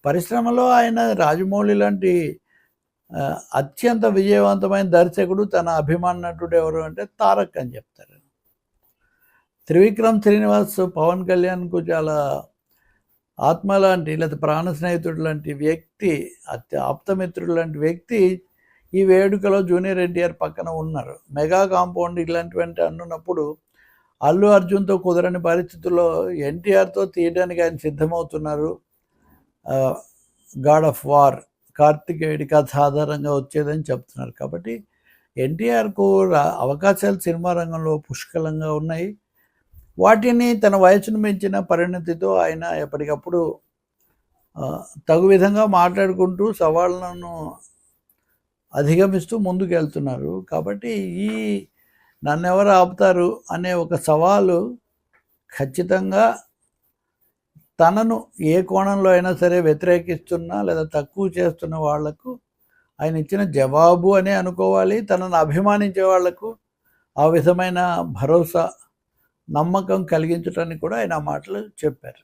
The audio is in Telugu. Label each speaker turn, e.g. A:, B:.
A: పరిశ్రమలో ఆయన రాజమౌళి లాంటి అత్యంత విజయవంతమైన దర్శకుడు, తన అభిమాన నటుడు ఎవరు అంటే తారక్ అని చెప్తారు. త్రివిక్రమ్ శ్రీనివాస్ పవన్ కళ్యాణ్కు చాలా ఆత్మ లాంటి లేదా ప్రాణ స్నేహితుడు లాంటి వ్యక్తి, ఆప్తమిత్రుడు లాంటి వ్యక్తి ఈ వేడుకలో జూనియర్ ఎన్టీఆర్ పక్కన ఉన్నారు. మెగా కాంపౌండ్ ఇలాంటివంటి అన్నున్నప్పుడు అల్లు అర్జున్తో కుదరని పరిస్థితుల్లో ఎన్టీఆర్తో తీయడానికి ఆయన సిద్ధమవుతున్నారు. గాడ్ ఆఫ్ వార్ కార్తికేయుడి కథ ఆధారంగా వచ్చేదని చెప్తున్నారు. కాబట్టి ఎన్టీఆర్కు అవకాశాలు సినిమా రంగంలో పుష్కలంగా ఉన్నాయి. వాటిని తన వయసును మించిన పరిణతితో ఆయన ఎప్పటికప్పుడు తగు విధంగా మాట్లాడుకుంటూ సవాళ్ళను అధిగమిస్తూ ముందుకు వెళ్తున్నారు. కాబట్టి ఈ నన్నెవరు ఆపుతారు అనే ఒక సవాలు ఖచ్చితంగా తనను ఏ కోణంలో అయినా సరే వ్యతిరేకిస్తున్నా లేదా తక్కువ చేస్తున్న వాళ్లకు ఆయన ఇచ్చిన జవాబు అనే అనుకోవాలి. తనను అభిమానించే వాళ్లకు ఆ విధమైన భరోసా, నమ్మకం కలిగించడానికి కూడా ఆయన మాటలు చెప్పారు.